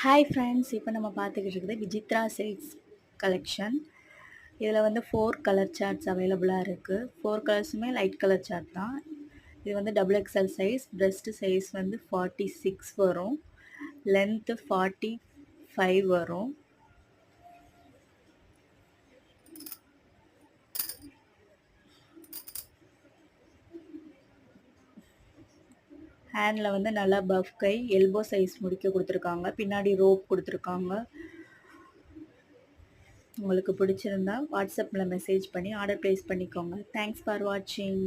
Hi friends, இப்போ நம்ம பார்த்துக்கிட்டு இருக்குது விசித்ரா சில்க்ஸ் கலெக்ஷன். இதில் வந்து 4 கலர் சார்ட்ஸ் அவைலபிளாக இருக்குது. 4 கலர்ஸுமே லைட் கலர் சார்ட் தான். இது வந்து XXL சைஸ். ப்ரெஸ்ட் சைஸ் வந்து 46 வரும். லென்த்து 45 வரும். ஹேண்டில் வந்து நல்லா பஃப் கை, எல்போ சைஸ் முடிக்க கொடுத்துருக்காங்க. பின்னாடி ரோப் கொடுத்துருக்காங்க. உங்களுக்கு பிடிச்சிருந்தா வாட்ஸ்அப்பில் மெசேஜ் பண்ணி ஆர்டர் ப்ளேஸ் பண்ணிக்கோங்க. தேங்க்ஸ் ஃபார் வாட்சிங்.